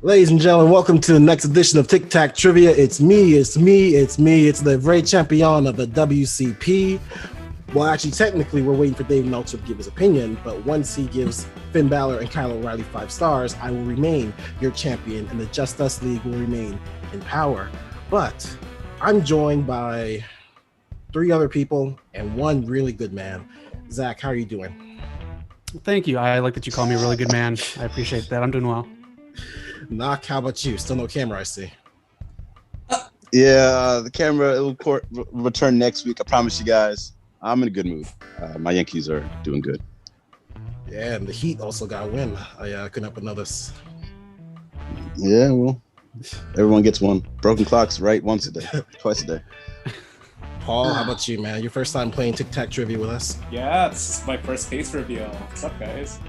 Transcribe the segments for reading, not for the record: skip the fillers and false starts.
Ladies and gentlemen, welcome to the next edition of Tic Tac Trivia. It's me. It's the great champion of the WCP. Well, actually, technically, we're waiting for Dave Meltzer to give his opinion, but once he gives Finn Balor and Kyle O'Reilly 5 stars, I will remain your champion, and the Just Us League will remain in power. But I'm joined by 3 other people and one really good man. Zach, how are you doing? Thank you. I like that you call me a really good man. I appreciate that. I'm doing well. Knock, how about you? Still no camera, I see. Yeah, the camera will return next week. I promise you guys. I'm in a good mood. My Yankees are doing good. Yeah, and the Heat also got a win. I couldn't help but notice. Yeah, well, everyone gets one. Broken clocks, right? Once a day, twice a day. Paul, how about you, man? Your first time playing Tic Tac Trivia with us? Yeah, it's my first case reveal. What's up, guys?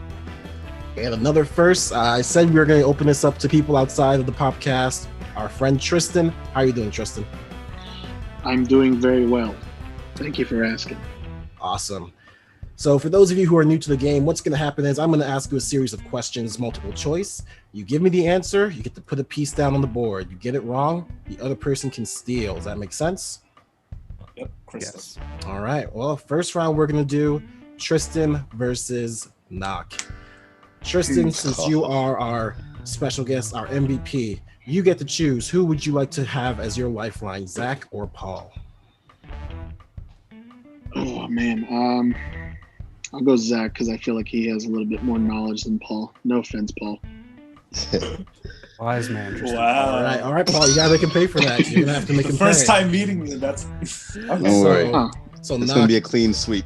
And another first, I said we were going to open this up to people outside of the Popcast. Our friend Tristan. How are you doing, Tristan? I'm doing very well. Thank you for asking. Awesome. So for those of you who are new to the game, what's going to happen is I'm going to ask you a series of questions, multiple choice. You give me the answer, you get to put a piece down on the board. You get it wrong, the other person can steal. Does that make sense? Yep, Kristen. Yes. All right. Well, first round, we're going to do Tristan versus Knock. Tristan, since you are our special guest, our MVP, you get to choose. Who would you like to have as your lifeline, Zach or Paul? Oh, man. I'll go Zach because I feel like he has a little bit more knowledge than Paul. No offense, Paul. Wise man, Tristan. Wow. All right, Paul, you gotta make him pay for that. You're gonna have to make him First pay. time meeting me, that's... Don't worry. So It's Knock, going to be a clean sweep.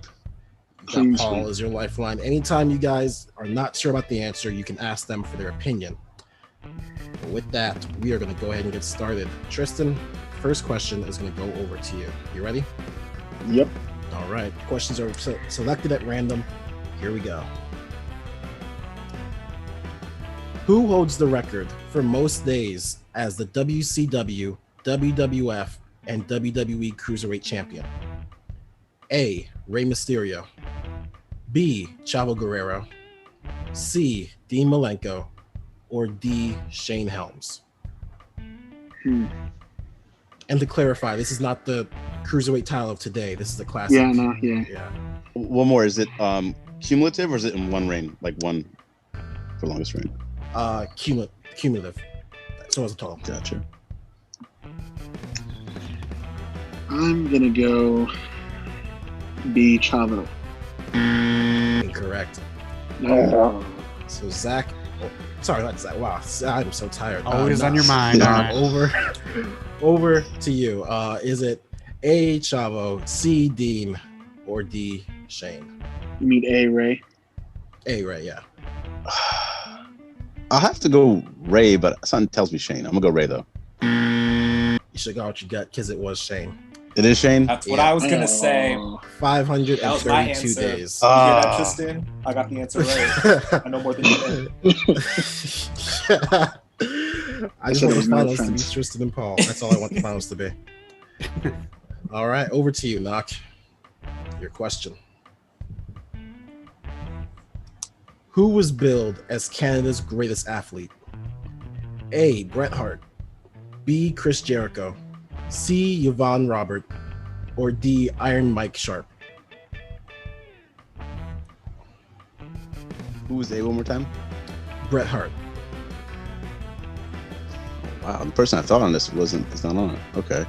got Paul is your lifeline. Anytime you guys are not sure about the answer, you can ask them for their opinion. But with that, we are going to go ahead and get started. Tristan, first question is going to go over to you. You ready? Yep. All right. Questions are selected at random. Here we go. Who holds the record for most days as the WCW, WWF, and WWE Cruiserweight Champion? A. Rey Mysterio. B. Chavo Guerrero. C. Dean Malenko. Or D. Shane Helms. And to clarify, this is not the Cruiserweight title of today. This is the classic. Yeah. One more. Is it cumulative or is it in one reign? Like one for longest reign? Cumulative. So as a total. Gotcha. I'm going to go B. Chavo. Incorrect. No. So Zach, sorry, not Zach. Wow, I'm so tired. Always on your mind. Over to you. Is it A. Chavo, C. Dean, or D. Shane? You mean A. Ray? A. Ray, yeah. I'll have to go Ray, but something tells me Shane. I'm going to go Ray, though. You should go out your gut because it was Shane. It is Shane? That's what I was going to say. 532 days. You hear that, Tristan? I got the answer right. I know more than you did. I just want the finals to be Tristan and Paul. That's all I want the finals to be. All right, over to you, Knock. Your question. Who was billed as Canada's greatest athlete? A. Bret Hart. B. Chris Jericho. C. Yvonne Robert. Or D. Iron Mike Sharp. Who was A one more time? Bret Hart. Wow, the person I thought on this is not on it. Okay.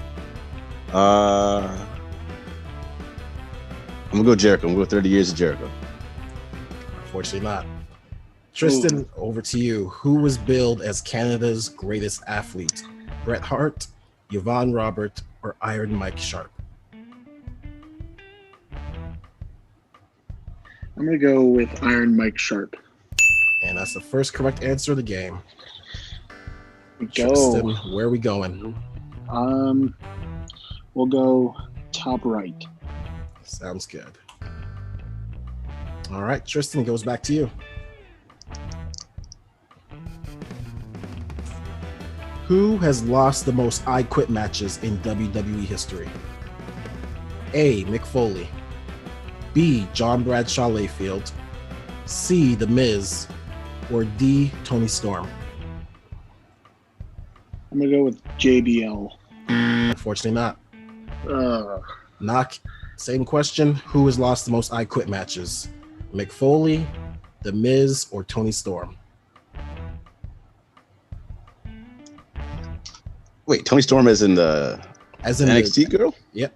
I'm gonna go Jericho. I'm gonna go 30 years of Jericho. Unfortunately not. Tristan, over to you. Who was billed as Canada's greatest athlete? Bret Hart, Yvonne Robert, or Iron Mike Sharp? I'm going to go with Iron Mike Sharp. And that's the first correct answer of the game. Go. Tristan, where are we going? We'll go top right. Sounds good. All right, Tristan, goes back to you. Who has lost the most I Quit matches in WWE history? A. Mick Foley. B. John Bradshaw Layfield. C. The Miz. Or D. Tony Storm. I'm gonna go with JBL. Unfortunately, not. Uh, Knock. Same question. Who has lost the most I Quit matches? Mick Foley, The Miz, or Tony Storm? Wait, Tony Storm is in the As in NXT girl? Yep.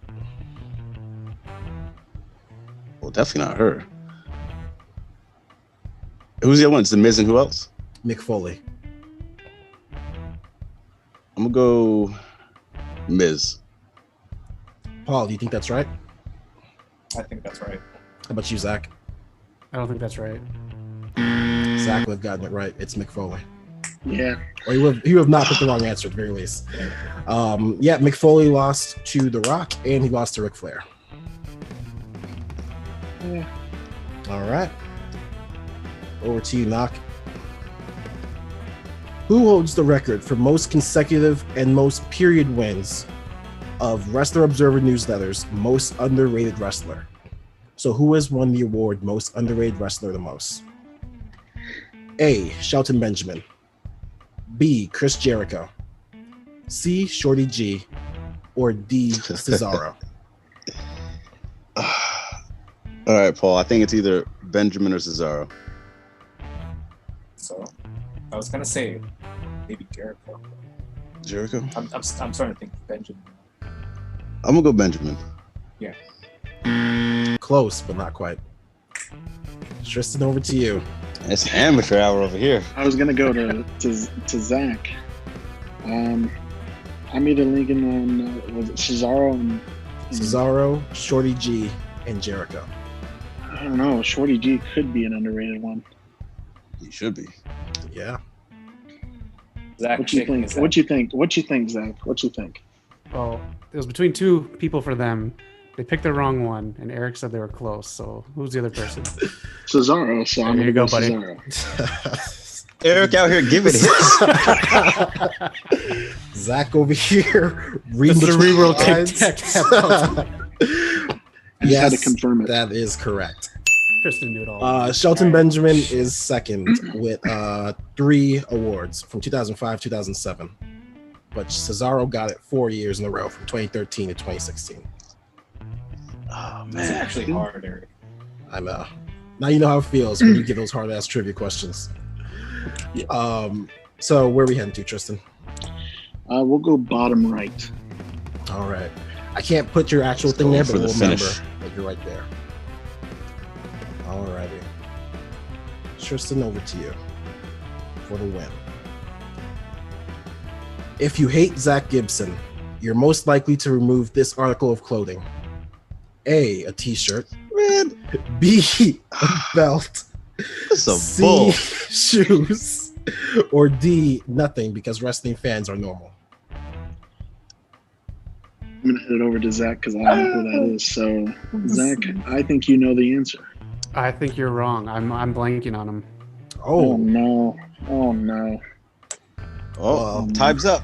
Well, definitely not her. Who's the other one? It's The Miz and who else? Mick Foley. I'm gonna go Miz. Paul, do you think that's right? I think that's right. How about you, Zach? I don't think that's right. Zach would have gotten it right. It's Mick Foley. yeah. Or you would have not put the wrong answer at the very least. Yeah, Mick Foley lost to The Rock and he lost to Ric Flair. Yeah. All right. Over to you, Knock. Who holds the record for most consecutive and most period wins of Wrestler Observer Newsletter's most underrated wrestler? So who has won the award most underrated wrestler the most? A. Shelton Benjamin. B. Chris Jericho. C. Shorty G. Or D. Cesaro. All right, Paul. I think it's either Benjamin or Cesaro. So I was gonna say maybe Jericho. Jericho? I'm starting to think Benjamin. I'm gonna go Benjamin. Close, but not quite. Tristan, over to you. It's amateur hour over here. I was gonna go to Zach. I'm either leaning on was it Cesaro and Cesaro, Shorty G, and Jericho. I don't know. Shorty G could be an underrated one. He should be. Yeah. Zach, What you think? What you think? What you think, Zach? What you think? Well, it was between two people for them. They picked the wrong one, and Eric said they were close. So who's the other person? Cesaro. So I'm There you gonna go, buddy. Cesaro. Eric out here giving it. Zach over here reading The cerebral lines. I just had to confirm it. That is correct. Tristan knew it all. Shelton Benjamin is second with 3 awards from 2005, 2007. But Cesaro got it 4 years in a row from 2013 to 2016. Oh It's man. actually hard, Eric. I know. Now you know how it feels when you get those hard ass trivia questions. So where are we heading to, Tristan? We'll go bottom right. All right. I can't put your actual Let's thing go there, for but the we'll remember finish. that you're right there. All righty. Tristan, over to you for the win. If you hate Zach Gibson, you're most likely to remove this article of clothing. A t-shirt. Man, B, a belt. this is a C, bull. shoes. Or D, nothing, because wrestling fans are normal. I'm gonna head it over to Zach because I don't know who that is. So, Zach, I think you know the answer. I think you're wrong. I'm blanking on him. Oh Oh, no! Oh no! Oh, time's up.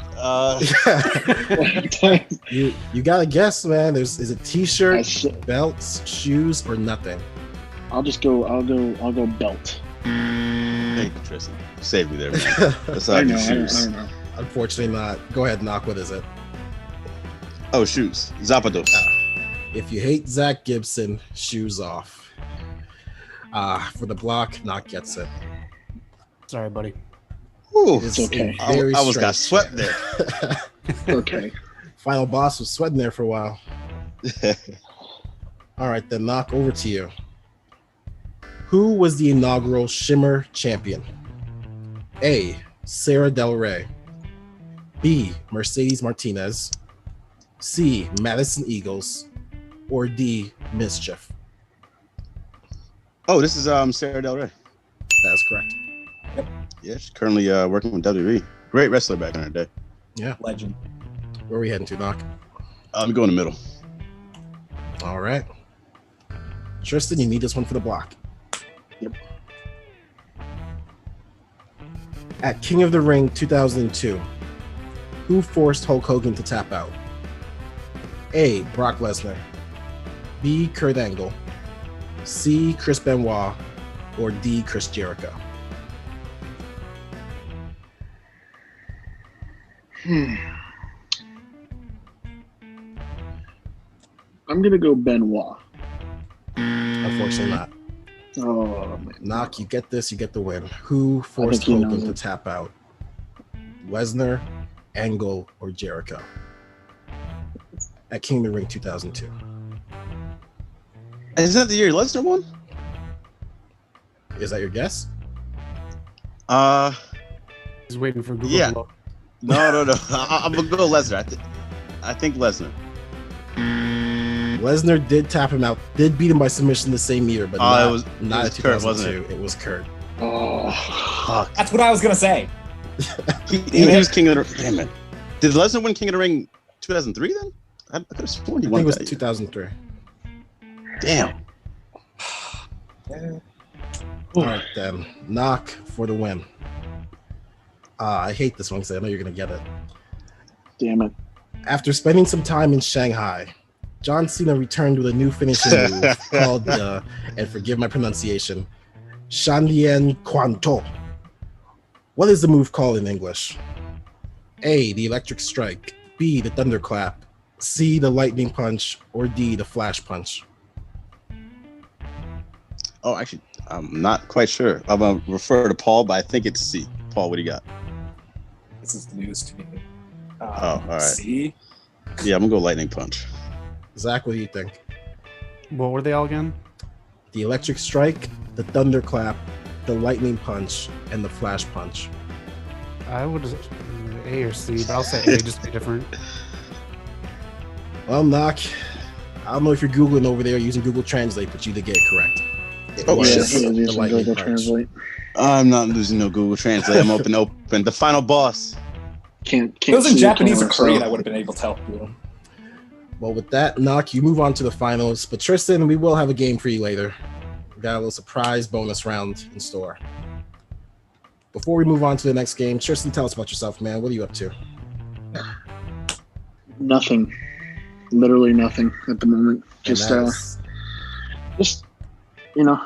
you gotta guess, man. Is it t-shirt, I belts, shoes, or nothing? I'll just go. I'll go belt. Thank you, Tristan. You saved me there, man. Let's I have know. your I shoes. don't know. Unfortunately not. Go ahead, Knock. What is it? Oh, shoes. Zapatos. If you hate Zach Gibson, shoes off. For the block, Knock gets it. Sorry, buddy. Ooh, It is It's okay. a very I almost got strange swept there. Okay. Final boss was sweating there for a while. All right, then Knock, over to you. Who was the inaugural Shimmer champion? A, Sarah Del Rey. B, Mercedes Martinez. C, Madison Eagles. Or D, Mischief. Oh, this is Sarah Del Rey. That is correct. Yeah, she's currently working with WWE. Great wrestler back in her day. Yeah. Legend. Where are we heading to, Knock? I'm going in the middle. All right. Tristan, you need this one for the block. Yep. At King of the Ring 2002, who forced Hulk Hogan to tap out? A, Brock Lesnar. B, Kurt Angle. C, Chris Benoit. Or D, Chris Jericho. I'm gonna go Benoit. Unfortunately not. Oh man. Knock, you get this, you get the win. Who forced he Hogan knows to it. tap out? Lesnar, Angle, or Jericho? At King of the Ring 2002. Is that the year Lesnar won? Is that your guess? He's waiting for Google. Yeah. to load. No. I'm gonna go Lesnar. I think Lesnar. Lesnar did tap him out, did beat him by submission the same year, but not, it was not in Kurt, 2002. wasn't It was Kurt. Oh, Fuck. That's what I was gonna say. He was King of the Ring. Damn it. Did Lesnar win King of the Ring 2003 then? I could have sworn he I won think it was that year. 2003. Damn. All right, then. Knock for the win. I hate this one because I know you're going to get it. damn it. After spending some time in Shanghai, John Cena returned with a new finishing move called, and forgive my pronunciation, Shanlian Kwanto. What is the move called in English? A, the electric strike. B, the thunderclap. C, the lightning punch. Or D, the flash punch. Oh, actually, I'm not quite sure. I'm gonna refer to Paul, but I think it's C. Paul, what do you got? This is news to me. all right. See? Yeah, I'm gonna go lightning punch. Zach, what do you think? What were they all again? The electric strike, the thunderclap, the lightning punch, and the flash punch. I would A or C, but I'll say A just to be different. Well, Knock, I don't know if you're Googling over there using Google Translate, but you did get it correct. It Oh, was shit. Yeah, he was the using lightning Google punch. Translate. I'm not losing no Google Translate. I'm open. The final boss. Can't If it was in see the Japanese or camera, Korean, so- I would have been able to help you. Well, with that, Knock, you move on to the finals. But Tristan, we will have a game for you later. We got a little surprise bonus round in store. Before we move on to the next game, Tristan, tell us about yourself, man. What are you up to? Nothing. Literally nothing at the moment. And Just that is- just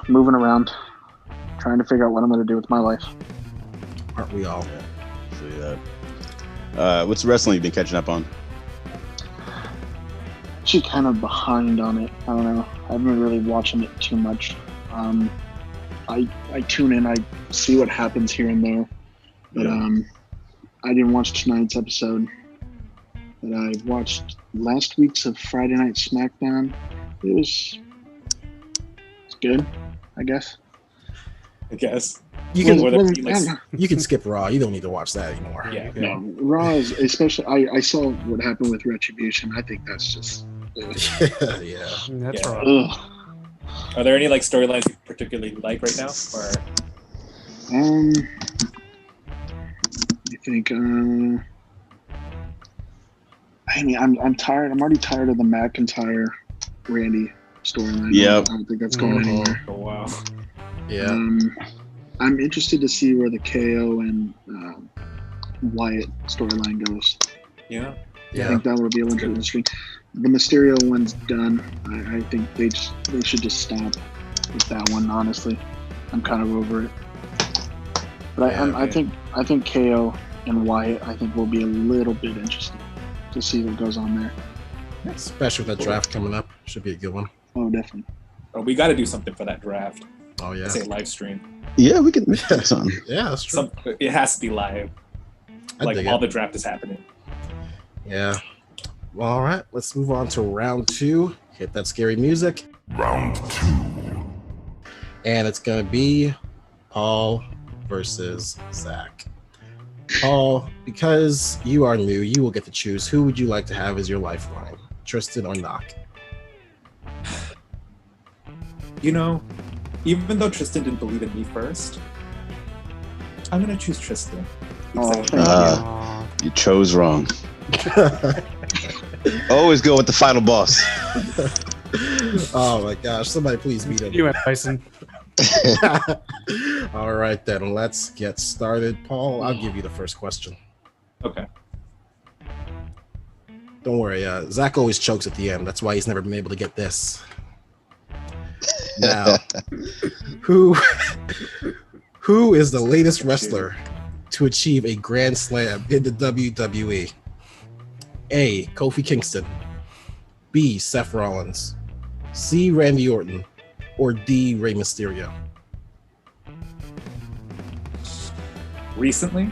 moving around, trying to figure out what I'm gonna do with my life. aren't we all? So, what's wrestling you've been catching up on? Actually, kind of behind on it. I don't know. I haven't been really watching it too much. I tune in. I see what happens here and there, but I didn't watch tonight's episode. But I watched last week's of Friday Night SmackDown. It's good, I guess. I guess. You can, What Well, if he likes- you can skip Raw. You don't need to watch that anymore. Yeah. No, Raw is especially. I saw what happened with Retribution. I think that's just. Yeah. That's Yeah. right. Ugh. Are there any storylines you particularly like right now? Or I think. I mean, I'm tired. I'm already tired of the McIntyre Randy storyline. Yep. I don't think that's going anywhere. oh wow. Yeah. I'm interested to see where the KO and Wyatt storyline goes. Yeah. I Yeah. think that will be interesting. The Mysterio one's done. I think they should just stop with that one. Honestly, I'm kind of over it. But I think KO and Wyatt will be a little bit interesting to see what goes on there. Especially with that draft coming up. Should be a good one. Oh, definitely. Oh, we got to do something for that draft. Oh, yeah. Say live stream. Yeah, we can do something. Yeah, that's true. It has to be live. I Like dig all it. the draft is happening. Yeah. Well, all right. Let's move on to round 2. Hit that scary music. Round 2. And it's going to be Paul versus Zach. Paul, because you are new, you will get to choose. Who would you like to have as your lifeline? Tristan or Knock? Even though Tristan didn't believe in me first, I'm going to choose Tristan. Oh, Because thank Aw. You chose wrong. Always go with the final boss. Oh my gosh. Somebody please beat him. You and Tyson. All right, then. Let's get started. Paul, I'll give you the first question. Okay. Don't worry. Zach always chokes at the end. That's why he's never been able to get this. Now, who is the latest wrestler to achieve a Grand Slam in the WWE? A. Kofi Kingston. B. Seth Rollins. C. Randy Orton. Or D. Rey Mysterio? Recently?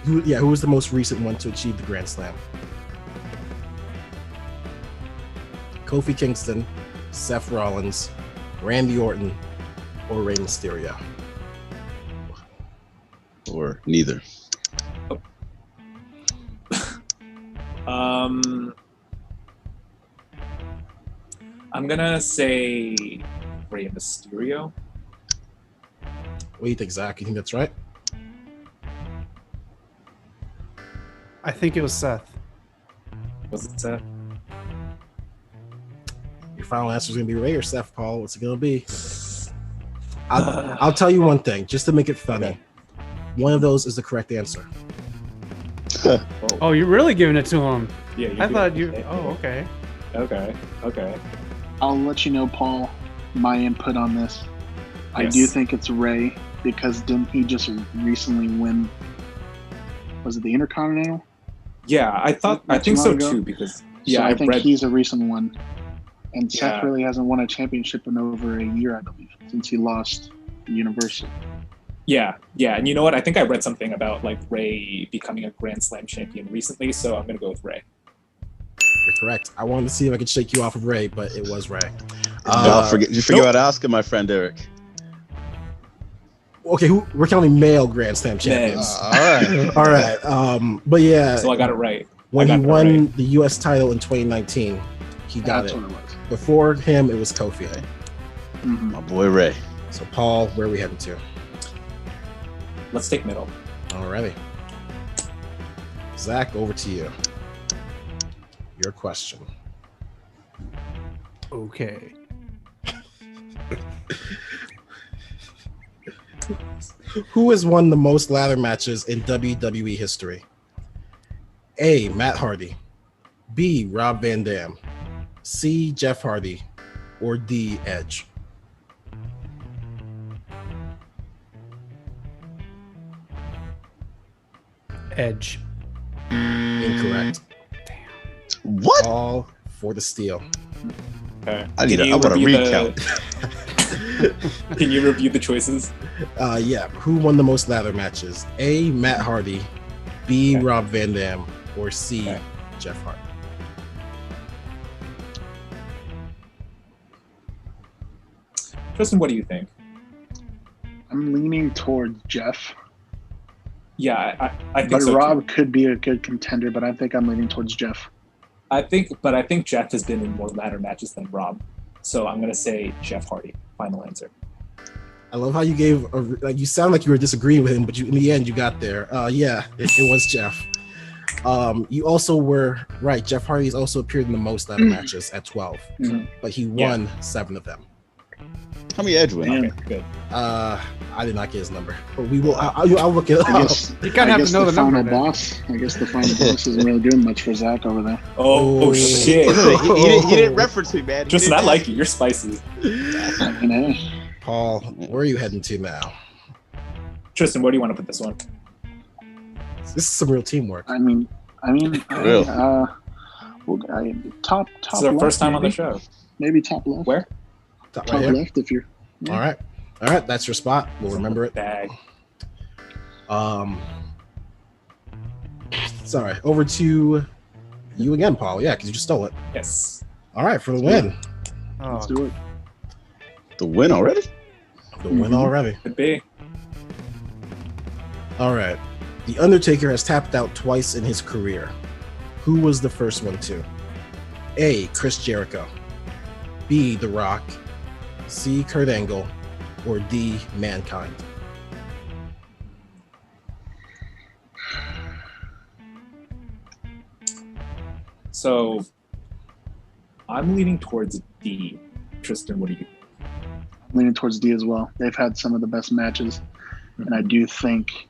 Who was the most recent one to achieve the Grand Slam? Kofi Kingston, Seth Rollins, Randy Orton, or Rey Mysterio? Or neither. I'm gonna say Rey Mysterio. What do you think, Zach? You think that's right? I think it was Seth. Was it Seth? Your final answer is going to be Ray or Seth, Paul. What's it going to be? I'll tell you one thing, just to make it funny. Okay. One of those is the correct answer. Oh, you're really giving it to him. Yeah. I thought you. Oh, okay. Okay. I'll let you know, Paul, my input on this. I Yes. do think it's Ray, because didn't he just recently win? Was it the Intercontinental? Yeah, I Not think too so long ago? too, because So I think read. he's a recent one. And Seth Yeah. really hasn't won a championship in over a year, I believe, since he lost the Universal. Yeah, and you know what? I think I read something about like Ray becoming a Grand Slam champion recently, so I'm gonna go with Ray. You're correct. I wanted to see if I could shake you off of Ray, but it was Ray. You forget about Oscar, my friend Eric. Okay, we're counting male Grand Slam champions. All right. All right. But yeah, So I got it right. when I he got that won right. the U.S. title in 2019, he got That's it. what it was. Before him, it was Kofi. Mhm. My boy Ray. So, Paul, where are we heading to? Let's take middle. Alrighty. Zach, over to you. Your question. Okay. Who has won the most ladder matches in WWE history? A. Matt Hardy. B. Rob Van Dam. C. Jeff Hardy. Or D. Edge? Edge. Incorrect. What? All for the steal. Okay. I want a recount. Can you review the choices? Yeah. Who won the most ladder matches? A. Matt Hardy. B. Okay. Rob Van Dam. Or C. Okay. Jeff Hardy? Tristan, what do you think? I'm leaning towards Jeff. Yeah, I think But so Rob too. could be a good contender, but I think I'm leaning towards Jeff. I think Jeff has been in more ladder matches than Rob, so I'm gonna say Jeff Hardy. Final answer. I love how you gave you sound like you were disagreeing with him, but in the end you got there. Yeah, it was Jeff. You also were right. Jeff Hardy's also appeared in the most ladder matches at 12, but he won 7 of them. How many Edge win? Okay, good. I did not get his number, but we will. I'll look it I up. guess, You kind of have to know the final number. then. boss. I guess the final boss isn't really doing much for Zach over there. Oh shit! He didn't reference me, man. He Tristan, didn't I like ask you. You're spicy. I mean, hey, Paul, where are you heading to now? Tristan, where do you want to put this one? This is some real teamwork. I mean, Real. top. This is our left, first time on the maybe. show. Maybe top left. Where? Top Top right here. left, if you're. All right. That's your spot. We'll remember it. Bag. Sorry. Over to you again, Paul. Yeah, because you just stole it. Yes. All right, for the win. Let's Oh, do it. The win already? The win already. Could be. All right. The Undertaker has tapped out twice in his career. Who was the first one to? A. Chris Jericho. B. The Rock. C. Kurt Angle. Or D. Mankind? So I'm leaning towards D. Tristan, what do you? I'm leaning towards D as well. They've had some of the best matches, and I do think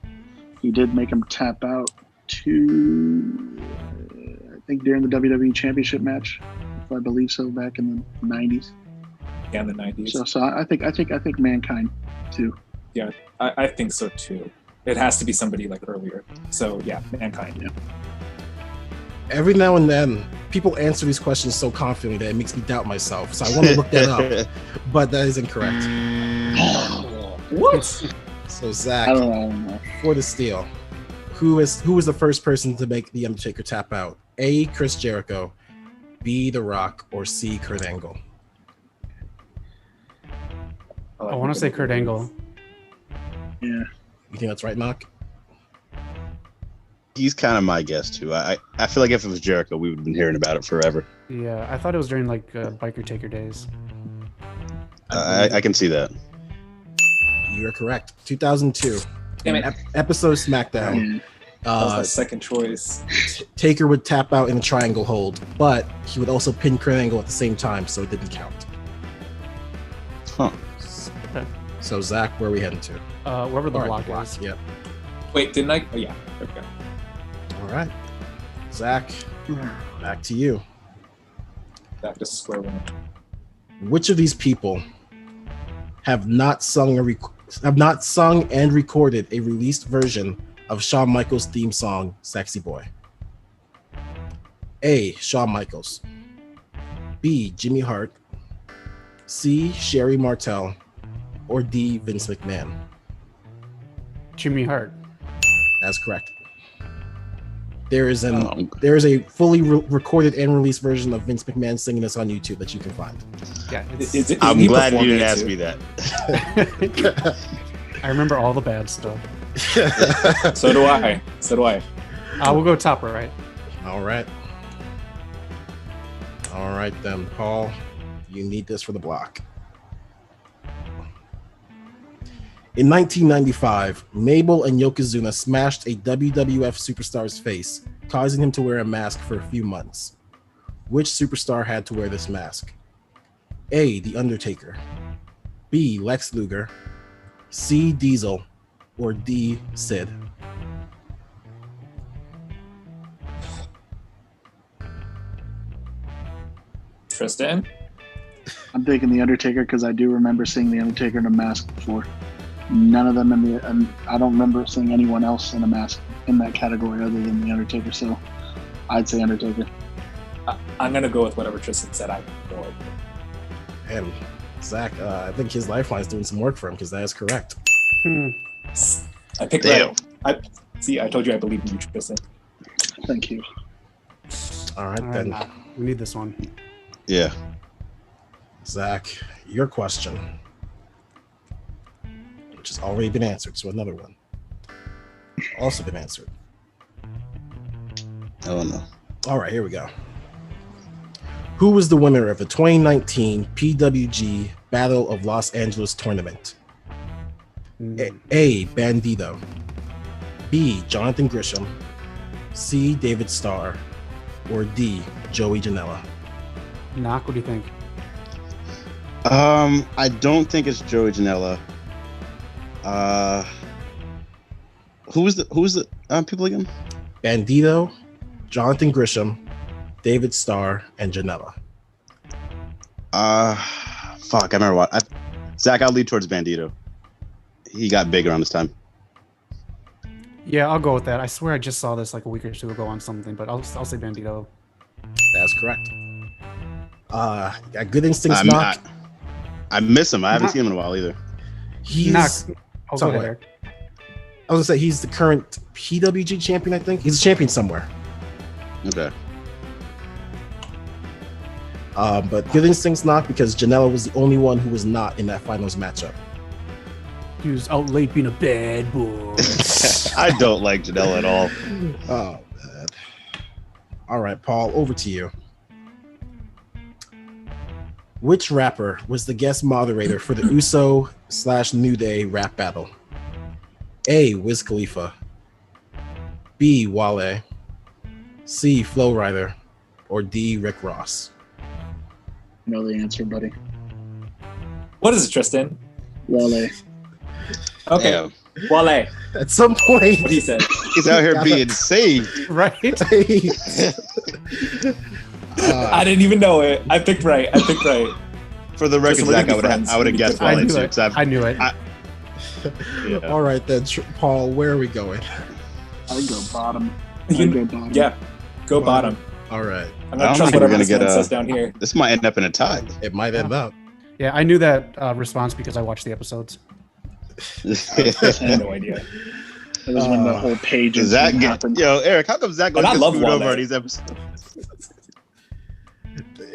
he did make him tap out to, I think during the WWE Championship match, if I believe so, back in the '90s. Yeah, in the 90s. So I think Mankind too. I think so too. It has to be somebody like earlier. So yeah, Mankind. Yeah. Every now and then, people answer these questions so confidently that it makes me doubt myself. So I want to look that up, but that is incorrect. What? So Zach, I don't know. for the steal, who was the first person to make the Undertaker tap out? A. Chris Jericho, B. The Rock, or C. Kurt Angle? I want to say Kurt Angle. Yeah. You think that's right, Knock? He's kind of my guess too. I feel like if it was Jericho, we would have been hearing about it forever. Yeah, I thought it was during like Biker Taker days. I can see that. You are correct. 2002. Damn it. Episode SmackDown. That was my second choice. Taker would tap out in a triangle hold, but he would also pin Kurt Angle at the same time, so it didn't count. Huh. Okay. So Zach, where are we heading to? Wherever the All right, block is. Yep. Wait, didn't I? Oh yeah. Okay. All right. Zach, back to you. Back to square one. Which of these people have not sung and recorded a released version of Shawn Michaels' theme song, Sexy Boy? A. Shawn Michaels. B. Jimmy Hart. C. Sherry Martel. Or D. Vince McMahon? Jimmy Hart. That's correct. There is a fully recorded and released version of Vince McMahon singing this on YouTube that you can find. Yeah, I'm glad you didn't ask me that. I remember all the bad stuff. So do I. We'll go top right. All right. All right then, Paul. You need this for the block. In 1995, Mabel and Yokozuna smashed a WWF superstar's face, causing him to wear a mask for a few months. Which superstar had to wear this mask? A. The Undertaker. B. Lex Luger. C. Diesel. Or D. Sid? Tristan? I'm taking The Undertaker because I do remember seeing The Undertaker in a mask before. None of them and I don't remember seeing anyone else in a mask in that category other than The Undertaker, so I'd say Undertaker. I'm going to go with whatever Tristan said. I have no idea. And Zach, I think his Lifeline's doing some work for him because that is correct. I picked right. I told you I believe in you, Tristan. Thank you. All right, then. We need this one. Yeah. Zach, your question, which has already been answered, so another one. Also been answered. Oh no. All right, here we go. Who was the winner of the 2019 PWG Battle of Los Angeles tournament? A. Bandito. B. Jonathan Grisham. C. David Starr. Or D. Joey Janela? Knock, what do you think? I don't think it's Joey Janela. Who was the people again? Bandito, Jonathan Grisham, David Starr, and Janela. Fuck, I remember what. Zach, I'll lead towards Bandito. He got big around this time. Yeah, I'll go with that. I swear I just saw this like a week or two ago on something, but I'll say Bandito. That's correct. Got good instincts, Knock. I miss him. I haven't seen him in a while either. He's Knock. I'll go ahead, Eric. I was gonna say he's the current PWG champion. I think he's a champion somewhere. Okay. But good instincts, Knock, because Janela was the only one who was not in that finals matchup. He was out late being a bad boy. I don't like Janela at all. Oh, man. All right, Paul, over to you. Which rapper was the guest moderator for the Uso/New Day rap battle? A. Wiz Khalifa. B. Wale. C. Flo Rida. Or D. Rick Ross? I know the answer, buddy. What is it, Tristan? Wale. Okay. Damn. Wale. At some point, What he said. He's out here being saved. Right? I didn't even know it. I picked right. For the record, Tristan, we're Zach, gonna be friends. I would have guessed I Wale knew too. it. 'Cause I knew it. Yeah. All right then, Paul. Where are we going? I'd go bottom. Yeah, go bottom. All right. I'm I gonna don't trust think we're whatever gonna this get man a- says down here. This might end up in a tie. It might end up. Yeah, I knew that response because I watched the episodes. I had no idea. That was when the whole page Does Zach get? happened. Yo, Eric, how come Zach goes And I get love screwed over Wale. on these episodes?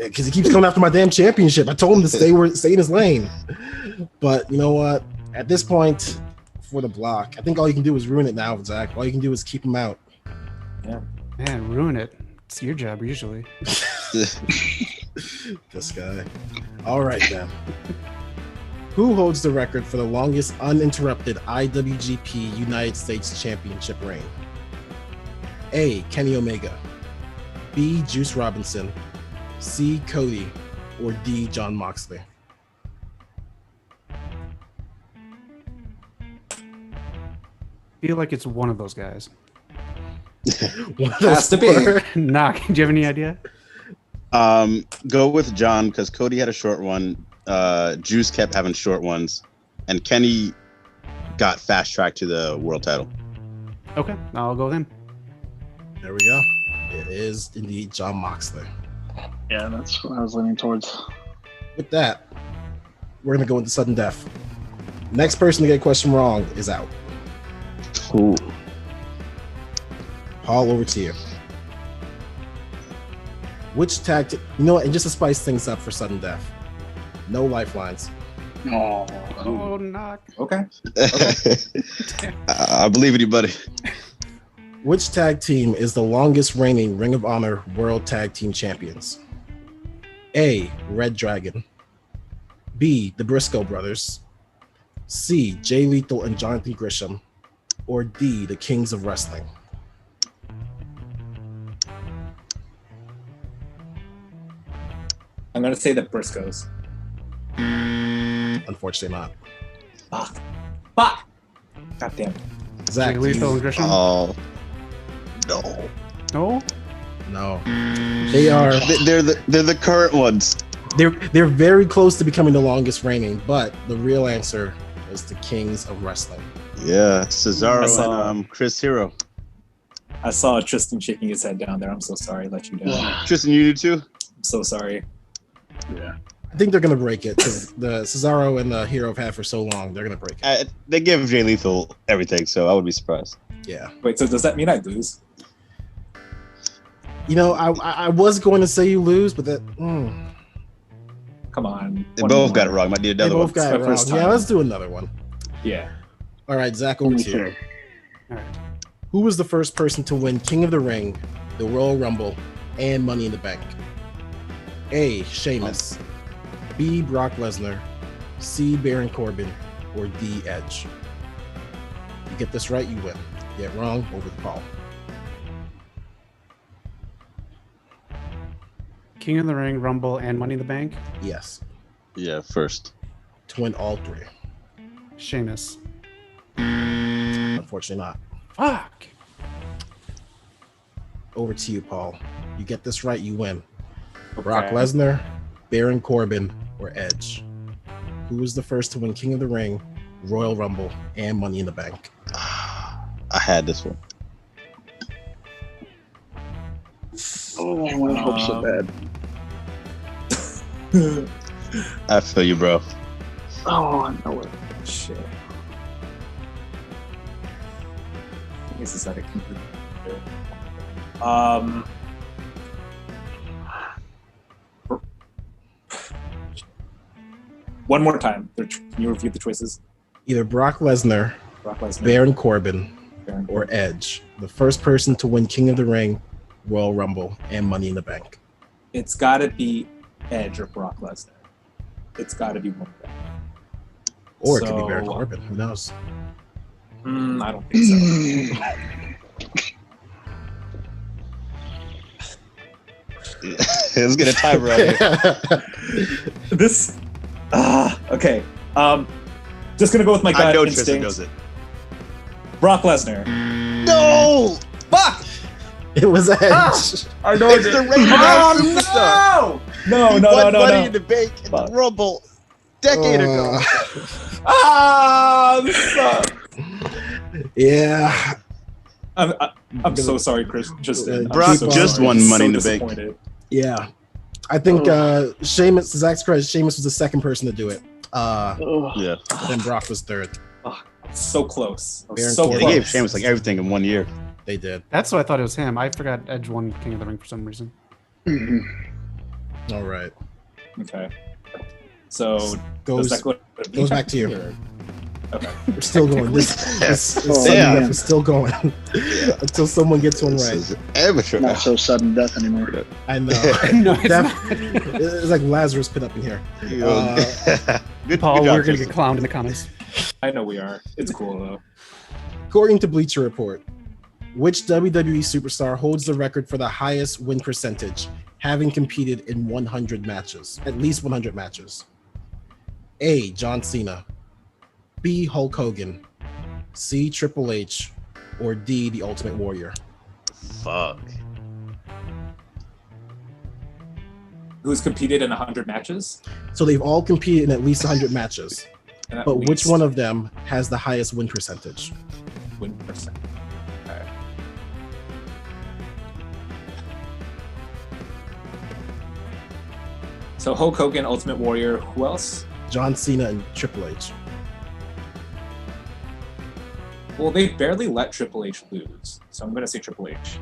Because he keeps coming after my damn championship. I told him to stay in his lane. But you know what? At this point, for the block, I think all you can do is ruin it now, Zach. All you can do is keep him out. Man, ruin it. It's your job usually. This guy. All right then. Who holds the record for the longest uninterrupted IWGP United States Championship reign? A. Kenny Omega. B. Juice Robinson. C. Cody. Or D. John Moxley. Feel like it's one of those guys. One of those Has to be. four. Knock. Do you have any idea? Go with John because Cody had a short one. Juice kept having short ones, and Kenny got fast tracked to the world title. Okay, I'll go with him. There we go. It is indeed John Moxley. Yeah, that's what I was leaning towards. With that, we're going to go into sudden death. Next person to get a question wrong is out. Ooh. Paul, over to you. Which tag... You know what? And just to spice things up for sudden death, no lifelines. Oh, Oh, knock. Okay. I believe in you, buddy. Which tag team is the longest reigning Ring of Honor World Tag Team Champions? A. Red Dragon. B. The Briscoe Brothers. C. Jay Lethal and Jonathan Gresham. Or D. The Kings of Wrestling. I'm gonna say the Briscoes. Unfortunately not. Fuck. God damn. Zach, Jay Lethal and Gresham? Oh no, No? no. They are... they're the current ones. They're very close to becoming the longest reigning, but the real answer is the Kings of Wrestling. Yeah, Cesaro I saw- and Chris Hero. I saw Tristan shaking his head down there. I'm so sorry. Let you down. Tristan, you do too. I'm so sorry. yeah. I think they're gonna break it because the Cesaro and the Hero have had for so long. They're gonna break it. They give Jay Lethal everything, so I would be surprised. Yeah. Wait, so does that mean I lose? You know, I was going to say you lose, but that Come on. They One both more. got it wrong. Might need they another both one. got it my wrong. first Yeah, time. let's do another one. Yeah. All right, Zach, over to you. Okay. All right. Who was the first person to win King of the Ring, the Royal Rumble, and Money in the Bank? A. Sheamus. B. Brock Lesnar. C. Baron Corbin. Or D. Edge. You get this right, you win. Get it wrong, over the Paul. King of the Ring, Rumble, and Money in the Bank? Yes. Yeah, first. To win all three. Sheamus. Unfortunately not. Fuck. Over to you, Paul. You get this right, you win. Brock Okay. Lesnar, Baron Corbin, or Edge? Who was the first to win King of the Ring, Royal Rumble, and Money in the Bank? I had this one. Oh, I want to hope so bad. I feel you, bro. Oh, I know it. Shit. I guess it's not a computer. One more time. Can you review the choices? Either Brock Lesnar, Brock Lesnar, Baron Corbin, Baron or Corbin. Edge, the first person to win King of the Ring, Royal Rumble, and Money in the Bank. It's got to be Edge or Brock Lesnar. It's got to be one of them. Or it could be So- Baron Corbin. Who knows? I don't think so. Let's get a timer out here. This. Okay. Just gonna go with my gut I know Tristan instinct. knows it. Brock Lesnar. No! Fuck! It was Edge. I know It's the reigning superstar. No! No, He no, no, won no, Money no. in the Bank in the Fuck. Rumble. decade ago. This sucks. Yeah. I'm so sorry, Chris. Tristan. Brock so just sorry. won I'm Money so in the Bank. disappointed. Yeah. I think Sheamus, Zach's credit, Sheamus was the second person to do it. Yeah. Then Brock was third. So close. Baron So Corbin. They close. gave Sheamus like everything in 1 year. They did. That's what I thought it was him. I forgot Edge won King of the Ring for some reason. All right. Okay. So Goes does that go back to you. or- Okay. We're still going. This Oh, sudden yeah. death is still going until someone gets one This right. is amateur. Not so sudden death anymore. I know. No, it's Def- not. It's like Lazarus pit up in here. Good, Paul, good job, we're gonna Tristan. get clowned in the comments. I know we are. It's cool though. According to Bleacher Report, which WWE superstar holds the record for the highest win percentage, having competed in 100 matches, at least 100 matches? A. John Cena, B. Hulk Hogan, C. Triple H, or D. The Ultimate Warrior? Fuck. Who's competed in 100 matches? So they've all competed in at least 100 matches, And at but which least one of them has the highest win percentage? win percent? Okay. So Hulk Hogan, Ultimate Warrior. Who else? John Cena and Triple H. Well, they barely let Triple H lose, so I'm gonna say Triple H.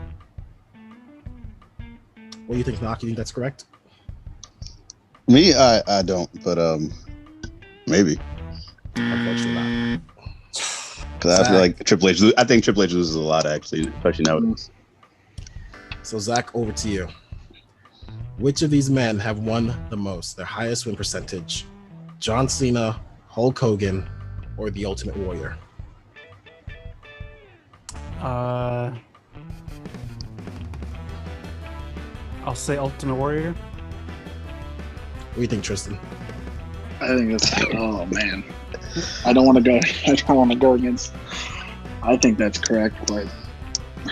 What do you think, Knock? You think that's correct? Me, I don't, but maybe. Unfortunately not. Because I feel like Triple H. I think Triple H loses a lot, actually, especially nowadays. So Zach, over to you. Which of these men have won the most, their highest win percentage? John Cena, Hulk Hogan, or the Ultimate Warrior? I'll say Ultimate Warrior. What do you think, Tristan? I think that's. Oh man, I don't want to go. I don't want to go against. I think that's correct, but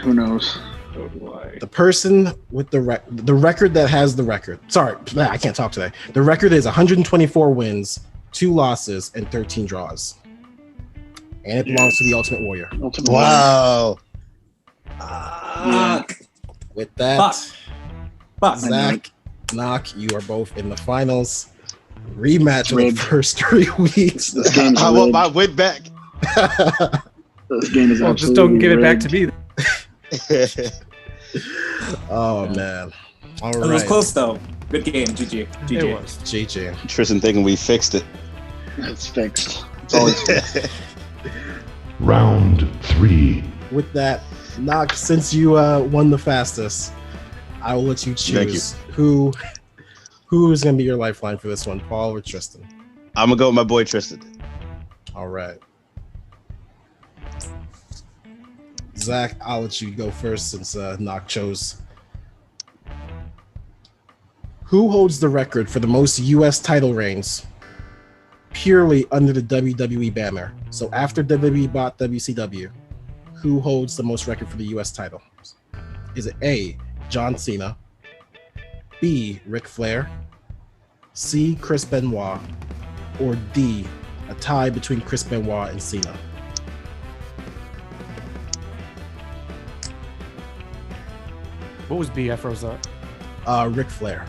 who knows? So do I. The person with the record that has the record. Sorry, I can't talk today. The record is 124 wins, 2 losses, and 13 draws. And it belongs to the Ultimate Warrior. Ultimate Wow. With that, Fuck. Zach, Knock, you are both in the finals. Rematch of the Rigged. first 3 weeks. This game's I want rigged. my win back. This game is Well, just don't absolutely give it back to rigged. me. Oh man. All It was right. close though. Good game, GG. GG. It was. GG. Tristan thinking we fixed it. It's fixed. It's always fixed. Round 3. With that, Knock, since you won the fastest, I will let you Thank choose who is gonna be your lifeline for this one, Paul or Tristan. I'm gonna go with my boy Tristan. All right. Zach, I'll let you go first since Knock chose. Who holds the record for the most U.S. title reigns purely under the WWE banner? So after WWE bought WCW, who holds the most record for the U.S. title? Is it A, John Cena, B, Ric Flair, C, Chris Benoit, or D, a tie between Chris Benoit and Cena? What was B? I froze up. Ric Flair.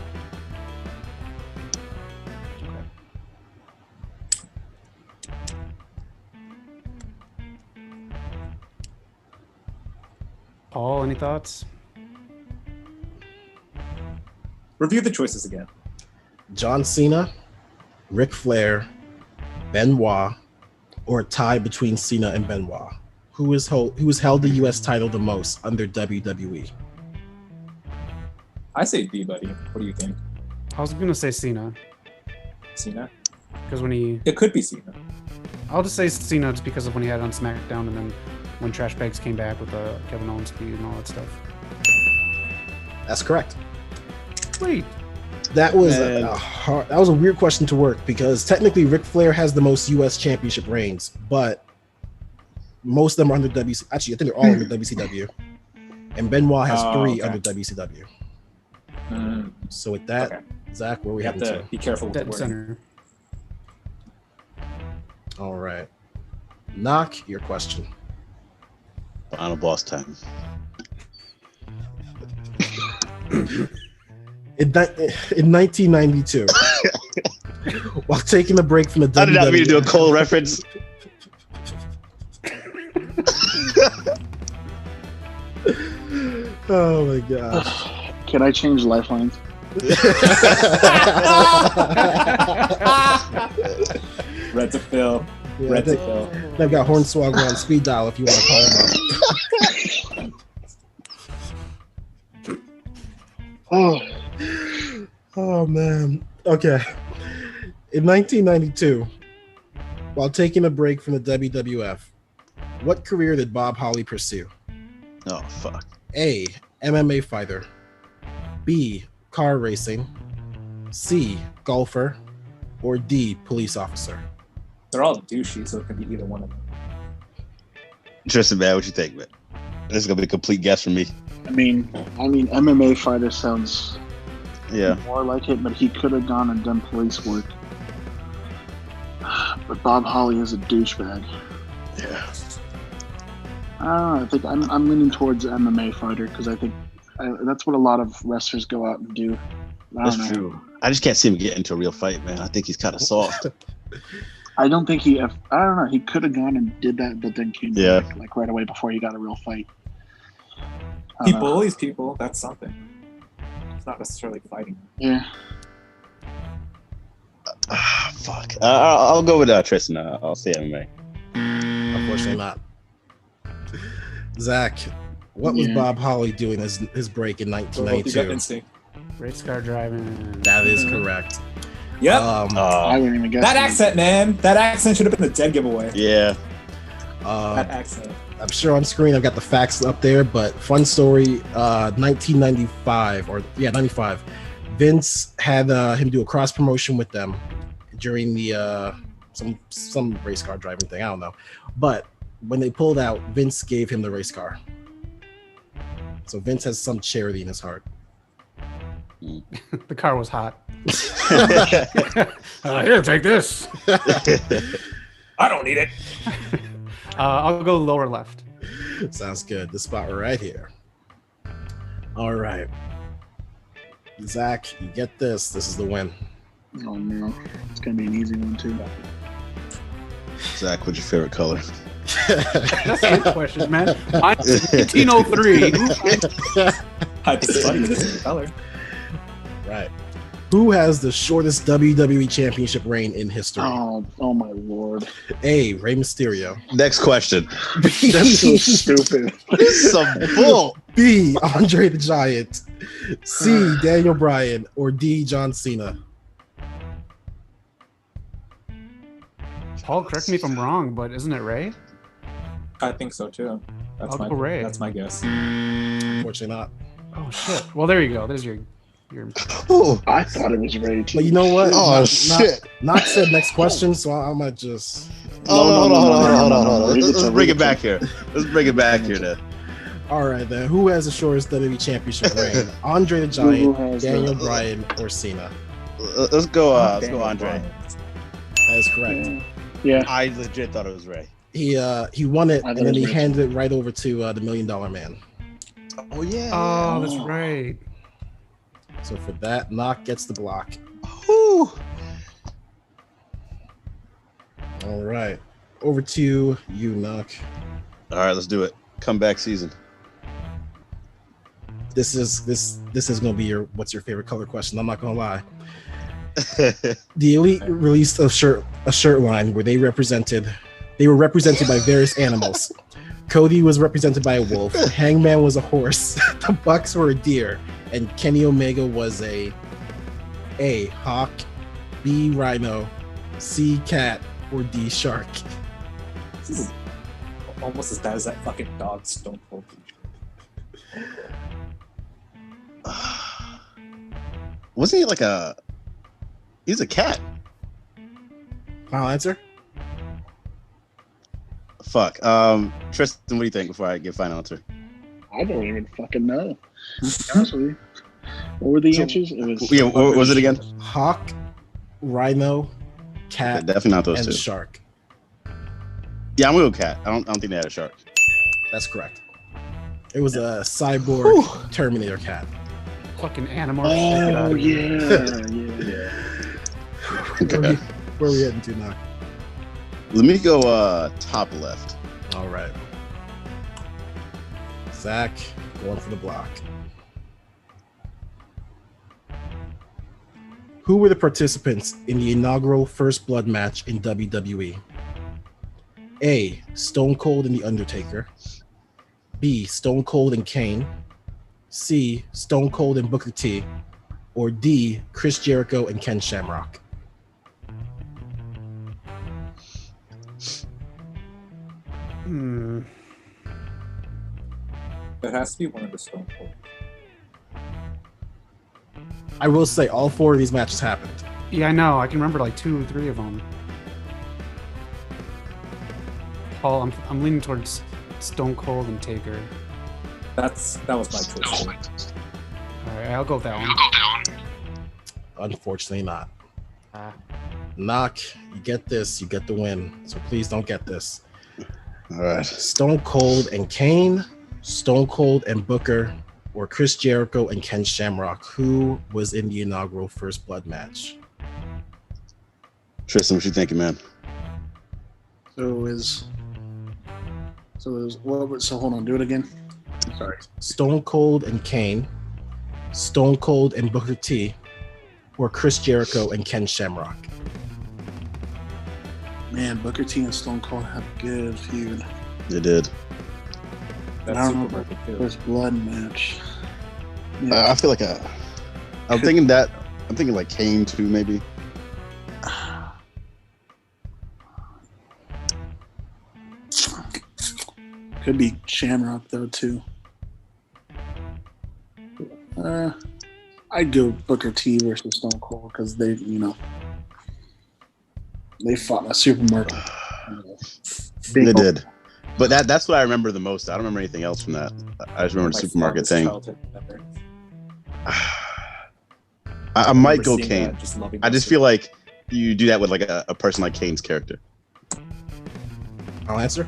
Paul, any thoughts? Review the choices again. John Cena, Ric Flair, Benoit, or a tie between Cena and Benoit? Who has held the U.S. title the most under WWE? I say B, buddy. What do you think? I was gonna say Cena Cena? because when he, It could be Cena. I'll just say Cena just because of when he had it on SmackDown and then when Trash Bags came back with the Kevin Owens feud and all that stuff. That's correct. Wait, That was Man. that was a weird question to work because technically Ric Flair has the most U.S. championship reigns, but most of them are under WC. Actually, I think they're all under WCW, and Benoit has 3 okay. under WCW. So with that, Okay. Zach, where are we We have heading to to? be careful with dead the and wording. center. All right. Knock, your question. Final boss time. In 1992, while taking a break from the I did not mean to do a WWF, Cole reference. Oh my gosh. Can I change lifelines? Red to Phil. Yeah, Red to Phil. they've got Hornswoggle on speed dial if you want to call him up. Oh man. Okay. In 1992, while taking a break from the WWF, what career did Bob Holly pursue? Oh fuck. A. MMA fighter. B. Car racing. C. Golfer. Or D. Police officer. They're all douchey, so it could be either one of them. Tristan, man, what you think, man? This is gonna be a complete guess from me. I mean, MMA fighter sounds Yeah. more like it, but he could have gone and done police work. But Bob Holly is a douchebag. Yeah. I don't know. I think I'm leaning towards MMA fighter because I think that's what a lot of wrestlers go out and do. I don't That's know. true. I just can't see him get into a real fight, man. I think he's kind of soft. I don't think I don't know. He could have gone and did that, but then came Yeah. back like right away before he got a real fight. I He don't know. bullies people. That's something. It's not necessarily fighting. Yeah. Fuck. I'll go with Tristan. I'll say MMA. Unfortunately not. Zach, what was Yeah. Bob Holly doing his break in So both you got 1992? instinct. Race car driving. That is correct. Yep. I wouldn't even guess That accent, man. That accent should have been the dead giveaway. Yeah. That accent. I'm sure on screen I've got the facts up there, but fun story, 1995, 95. Vince had him do a cross promotion with them during the some race car driving thing. I don't know, but when they pulled out, Vince gave him the race car. So Vince has some charity in his heart. The car was hot. Here, take this. I don't need it. I'll go lower left. Sounds good. The spot right here. All right, Zach, you get this. This is the win. Oh no, it's gonna be an easy one too. Zach, what's your favorite color? That's good questions, man. Mine's 1903. Hype is funny, but this is the color. Right. Who has the shortest WWE Championship reign in history? Oh my lord. A. Rey Mysterio. Next question. That's so stupid. This is some bull. B. Andre the Giant. C. Daniel Bryan. Or D. John Cena. Paul, correct me if I'm wrong, but isn't it Ray? I think so too. That's I'll my go Ray. That's my guess. Unfortunately not. Oh shit. Well, there you go. There's your. Oh, I thought it was Ray too. But you know what? Oh, shit. Not said next question, so I might just. hold on. Leave it Let's to- bring leave it back here. Let's bring it back here then. All right, then. Who has the shortest WWE Championship reign? Andre the Who Giant, has Daniel the- Bryan, or Cena? Let's go Daniel Andre. Bryan. That is correct. Yeah. I legit thought it was Ray. He won it, I and thought then it he was Rich. handed it right over to the $1 Million Man. Oh yeah. Oh, that's right. So for that, Knock gets the block. Whew. All right, over to you, Knock. All right, let's do it. Comeback season. This is gonna be your what's your favorite color question. I'm not gonna lie. The Elite released a shirt line where they were represented by various animals. Cody was represented by a wolf. Hangman was a horse. The Bucks were a deer, and Kenny Omega was a hawk, B rhino, C cat, or D shark. This is almost as bad as that fucking dog Stone Cold. Wasn't he like a? He's a cat. Final answer? Fuck. Tristan, what do you think before I give final answer? I don't even fucking know. To be honest with you. What were the So- answers? It was Yeah, what was it again? Hawk, rhino, Yeah, cat, definitely not those and two. shark. Yeah, I'm gonna go cat. I don't think they had a shark. That's correct. It was a cyborg Terminator cat. Fucking Animorphs. Oh yeah. Okay. Where are we heading to now? Let me go top left. All right. Zach, going for the block. Who were the participants in the inaugural First Blood match in WWE? A. Stone Cold and The Undertaker. B. Stone Cold and Kane. C. Stone Cold and Booker T. Or D. Chris Jericho and Ken Shamrock. It has to be one of the Stone Cold. I will say all 4 of these matches happened. Yeah, I know. I can remember like 2 or 3 of them. Paul, I'm leaning towards Stone Cold and Taker. That was my choice. All right, I'll go with that one. Unfortunately not. Knock, you get this, you get the win. So please don't get this. All right. Stone Cold and Kane, Stone Cold and Booker, or Chris Jericho and Ken Shamrock. Who was in the inaugural First Blood match? Tristan, what you thinking, man? So hold on, do it again. Sorry. Stone Cold and Kane, Stone Cold and Booker T, or Chris Jericho and Ken Shamrock. Man, Booker T and Stone Cold have a good feud. They did. I don't know about the First Blood match. I feel like I'm thinking like Kane too, maybe. Could be Shamrock though too. I'd go Booker T versus Stone Cold because they fought in a supermarket. They did. But that's what I remember the most. I don't remember anything else from that. I just remember the supermarket thing. I might go Kane. I just feel like you do that with like a person like Kane's character. I'll answer.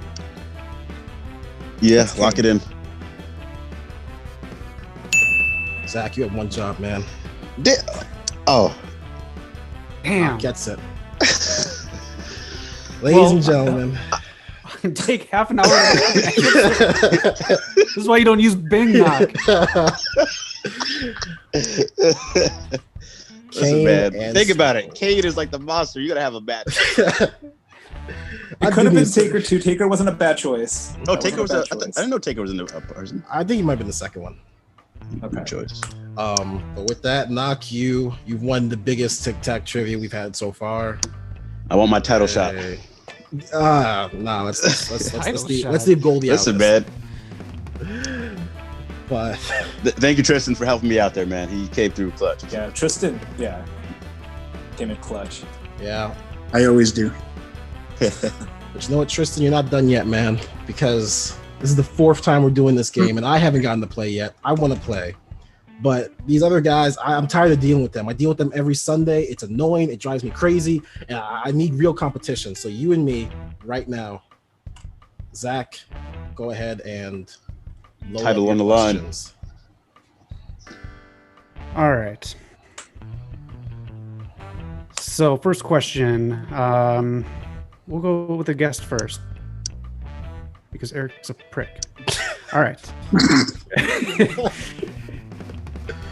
Yeah, lock it in. Zach, you have one job, man. Oh. Damn. Gets it. Ladies and gentlemen. Take half an hour. This is why you don't use Bing Knock. Listen, man. Think about it. Kane is like the monster. You gotta have a bad. It could have been Taker too. Taker wasn't a bad choice. No, Taker was. I didn't know Taker was in the person. I think he might have been the second one. Okay. Good choice. But with that, Knock, you've won the biggest Tic Tac trivia we've had so far. I want my title shot. No, let's leave Goldie out. Listen, man. But thank you, Tristan, for helping me out there, man. He came through clutch. Yeah, Tristan. Yeah, came in clutch. Yeah, I always do. but you know what, Tristan, you're not done yet, man. Because this is the 4th time we're doing this game, and I haven't gotten to play yet. I want to play. But these other guys, I'm tired of dealing with them. I deal with them every Sunday. It's annoying. It drives me crazy. And I need real competition. So you and me right now. Zach, go ahead and load Title up on the your line. questions. All right. So first question. We'll go with the guest first. Because Eric's a prick. All right.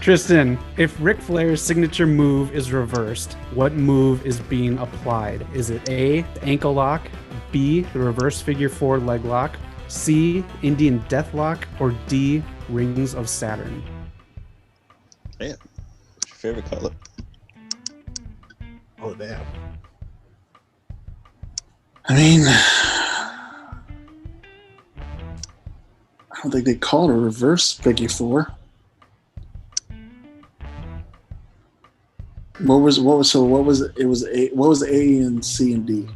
Tristan, if Ric Flair's signature move is reversed, what move is being applied? Is it A, the ankle lock, B, the reverse figure 4 leg lock, C, Indian death lock, or D, rings of Saturn? Man, what's your favorite color? Oh, damn. I mean, I don't think they call it a reverse figure 4. What was A and C and D?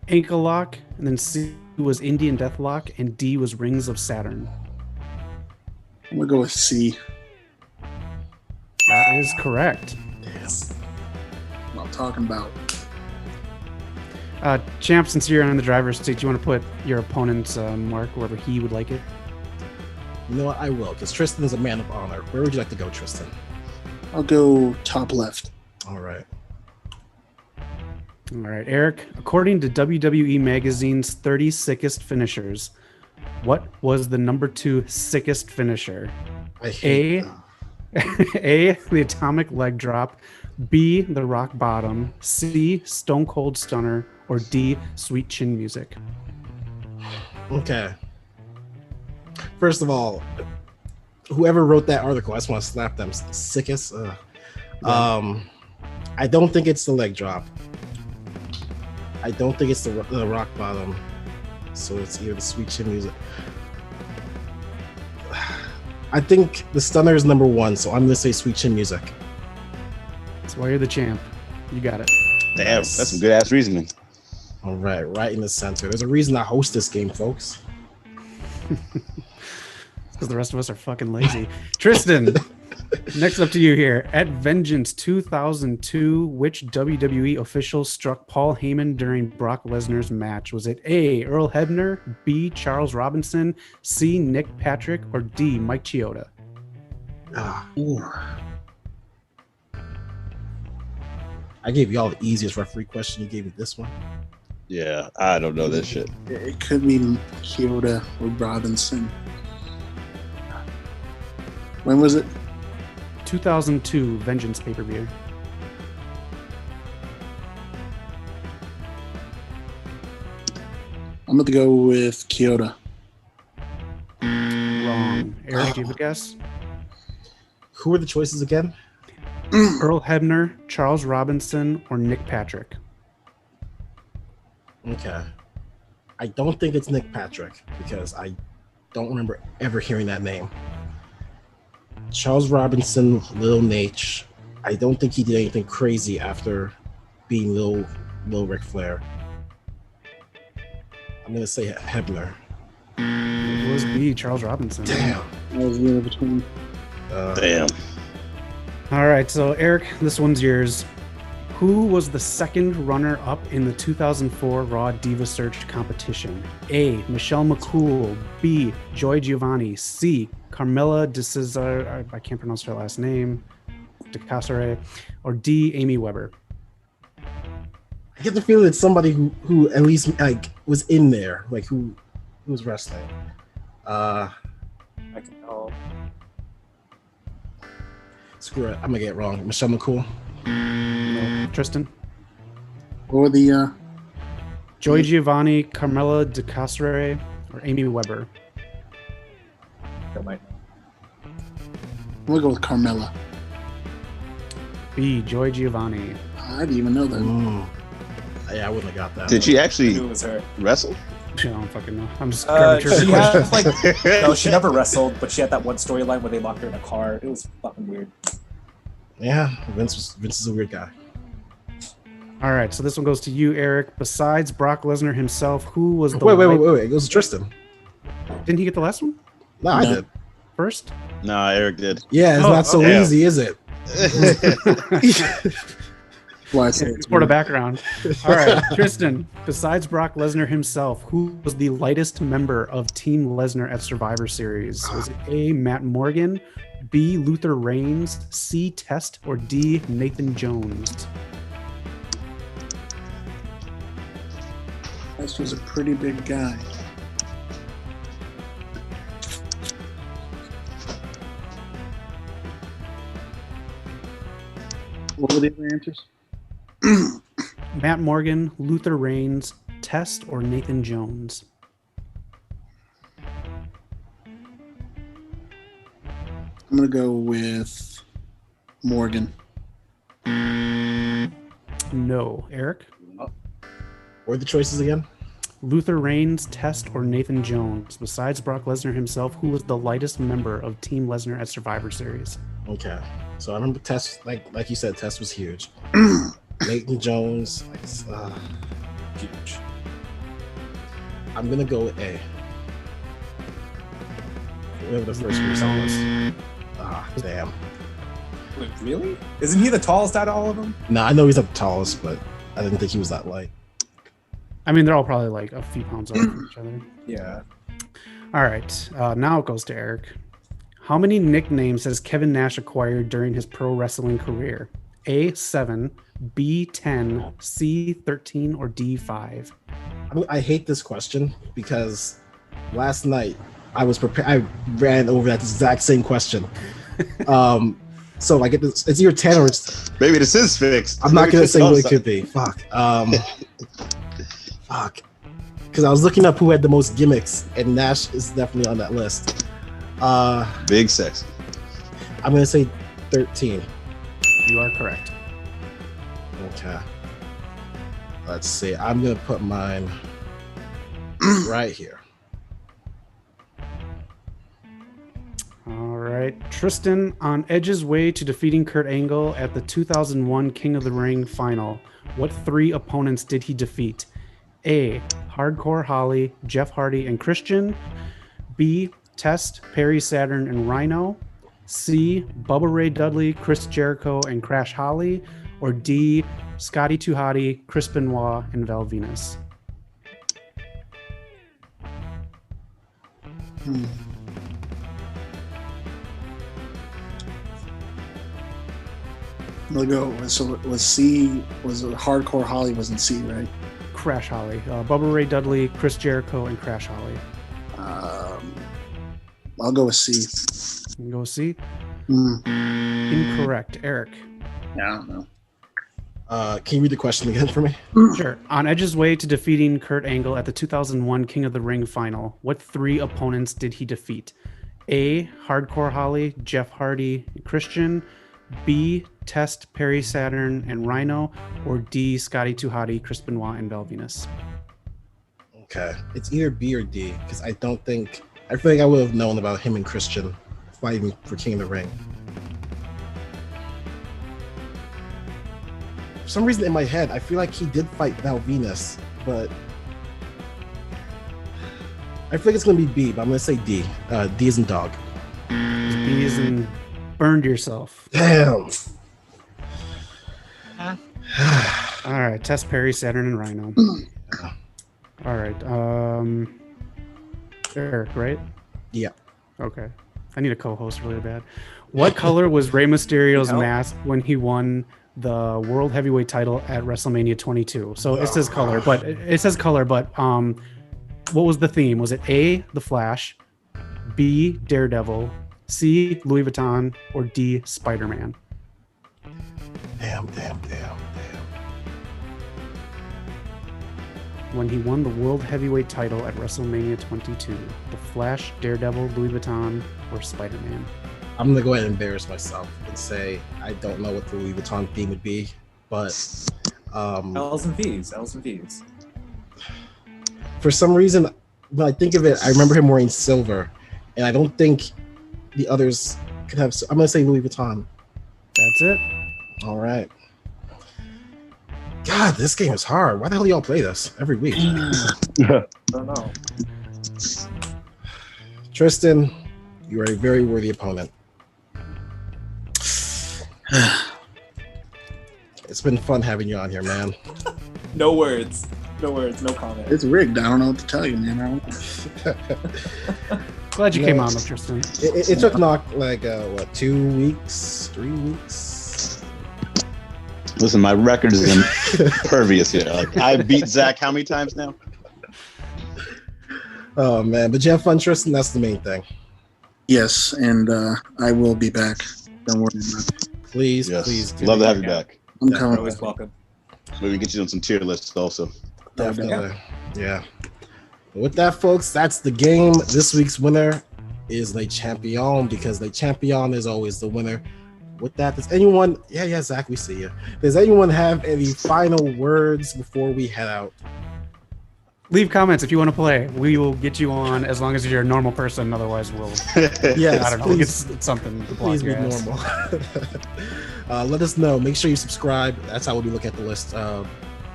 Ankle lock, and then C was Indian death lock, and D was rings of Saturn. I'm gonna go with C. That is correct. What I'm talking about. Champ, since you're on the driver's seat, do you want to put your opponent's mark wherever he would like it? You know what? I will, because Tristan is a man of honor. Where would you like to go, Tristan? I'll go top left. All right. All right, Eric. According to WWE Magazine's 30 Sickest Finishers, what was the number 2 sickest finisher? I hate A, the atomic leg drop. B, the rock bottom. C, stone cold stunner. Or D, sweet chin music. Okay. First of all, whoever wrote that article, I just want to slap them. Sickest. I don't think it's the leg drop. I don't think it's the rock bottom. So it's either the sweet chin music. I think the stunner is number 1, so I'm gonna say sweet chin music. That's why you're the champ. You got it. Damn, that's some good ass reasoning. All right, right in the center. There's a reason I host this game, folks. Because the rest of us are fucking lazy. Tristan, next up to you here. At Vengeance 2002, which WWE official struck Paul Heyman during Brock Lesnar's match? Was it A, Earl Hebner, B, Charles Robinson, C, Nick Patrick, or D, Mike Chioda? I gave y'all the easiest referee question. You gave me this one. Yeah, I don't know this shit. It could be Kyoto or Robinson. When was it? 2002 Vengeance pay-per-view. I'm going to go with Kyoto. Wrong. Eric, do you have a guess? Who are the choices again? Earl Hebner, Charles Robinson, or Nick Patrick? Okay. I don't think it's Nick Patrick because I don't remember ever hearing that name. Charles Robinson, Lil Nate. I don't think he did anything crazy after being Lil Ric Flair. I'm gonna say Hebner. It was B, Charles Robinson. Damn. I was really between. Damn. All right, so Eric, this one's yours. Who was the second runner-up in the 2004 Raw Diva Search competition? A, Michelle McCool. B, Joy Giovanni. C, Carmella de Cesar, I can't pronounce her last name, de Casare. Or D, Amy Weber. I get the feeling it's somebody who at least like was in there, like who was wrestling. I can tell. Screw it, I'm gonna get it wrong. Michelle McCool. No. Tristan? What were the... Joy Giovanni, Carmella de Casare, or Amy Weber? That might. I'm going to go with Carmella. B, Joy Giovanni. I didn't even know that. Yeah, I wouldn't have got that. Did she I actually knew it was her. wrestle? I don't fucking know. I'm just grabbing She trivia had, questions. like, no, she never wrestled, but she had that one storyline where they locked her in a car. It was fucking weird. Yeah, Vince is a weird guy. All right, so this one goes to you, Eric. Besides Brock Lesnar himself, who was the Wait. It goes to Tristan. Didn't he get the last one No, I did. first? Nah, Eric did. Yeah, it's not so damn. easy, is it? Why I say it's For the background. All right, Tristan. Besides Brock Lesnar himself, who was the lightest member of Team Lesnar at Survivor Series? Was it A, Matt Morgan, B, Luther Reigns, C, Test, or D, Nathan Jones? This was a pretty big guy. What were the other answers? Matt Morgan, Luther Reigns, Test, or Nathan Jones? I'm going to go with Morgan. No. Eric? What are the choices again? Luther Reigns, Test, or Nathan Jones? Besides Brock Lesnar himself, who was the lightest member of Team Lesnar at Survivor Series? Okay, so I remember Test, like you said, Test was huge. Nathan Jones, Huge. I'm gonna go with A. Whatever the first person was. Damn. Wait, really? Isn't he the tallest out of all of them? No, I know he's not the tallest, but I didn't think he was that light. I mean, they're all probably like a few pounds off from each other. Yeah. All right. Now it goes to Eric. How many nicknames has Kevin Nash acquired during his pro wrestling career? A, 7, B, 10, C, 13, or D, 5? I hate this question because last night I was prepared. I ran over that exact same question. So I get this. It's either 10 or it's. Maybe this is fixed. I'm not gonna say what it could be. Fuck. Fuck. Because I was looking up who had the most gimmicks, and Nash is definitely on that list. Big sexy. I'm gonna say 13. You are correct. Okay. Let's see. I'm gonna put mine right here. All right. Tristan, on Edge's way to defeating Kurt Angle at the 2001 King of the Ring final, what 3 opponents did he defeat? A, Hardcore Holly, Jeff Hardy, and Christian. B, Test, Perry Saturn, and Rhino. C, Bubba Ray Dudley, Chris Jericho, and Crash Holly. Or D, Scotty 2 Hotty, Chris Benoit, and Val Venus. We'll go. So it was C. Was it Hardcore Holly? Was in C, right? Crash Holly. Bubba Ray Dudley, Chris Jericho, and Crash Holly. I'll go with C. You can go with C. Incorrect. Eric. Yeah, I don't know. Can you read the question again for me? Sure. On Edge's way to defeating Kurt Angle at the 2001 King of the Ring final, what 3 opponents did he defeat? A, Hardcore Holly, Jeff Hardy, and Christian. B, Test, Perry Saturn, and Rhino. Or D, Scotty 2 Hotty, Chris Benoit, and Val Venus. Okay. It's either B or D because I feel like I would have known about him and Christian fighting for King of the Ring. For some reason in my head, I feel like he did fight Val Venus, but I feel like it's gonna be B, but I'm gonna say D. D is in dog. B is in burned yourself. Damn. All right. Test, Perry Saturn, and Rhino. All right. Eric, right? Yeah. Okay. I need a co-host really bad. What color was Rey Mysterio's mask when he won the World Heavyweight title at WrestleMania 22? So it says color, but what was the theme? Was it A, The Flash, B, Daredevil, C, Louis Vuitton, or D, Spider-Man? Damn. When he won the World Heavyweight title at WrestleMania 22, The Flash, Daredevil, Louis Vuitton, or Spider-Man? I'm gonna go ahead and embarrass myself and say I don't know what the Louis Vuitton theme would be, but L's and V's. For some reason, when I think of it, I remember him wearing silver, and I don't think the others could have. I'm gonna say Louis Vuitton. That's it. All right. God, this game is hard. Why the hell do y'all play this every week? I don't know. Tristan, you are a very worthy opponent. It's been fun having you on here, man. No words, no comment. It's rigged. I don't know what to tell you, man. Glad you came on, Tristan. It took Knock like 2 weeks, 3 weeks. Listen, my record is impervious here. Like I beat Zach how many times now? Oh man, but you have fun, Tristan. That's the main thing. Yes, and I will be back. Don't worry about it. Please. Love to have you back. I'm You're coming. always welcome. Maybe we can get you on some tier lists also. Definitely. Yeah. With that, folks, that's the game. This week's winner is Le Champion because Le Champion is always the winner. With that, does anyone? Yeah, Zach, we see you. Does anyone have any final words before we head out? Leave comments if you want to play. We will get you on as long as you're a normal person. Otherwise, we'll. Yes, I don't know. It's something to block Please be your ass. normal. Let us know. Make sure you subscribe. That's how we'll be looking at the list.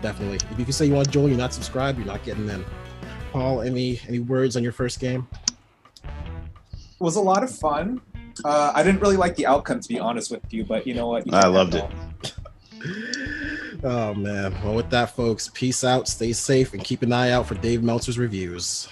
Definitely. If you can say you want to join, you're not subscribed, you're not getting in. Paul, any words on your first game? It was a lot of fun. I didn't really like the outcome, to be honest with you, but you know what? I loved it. Oh man. Well, with that, folks, peace out, stay safe, and keep an eye out for Dave Meltzer's reviews.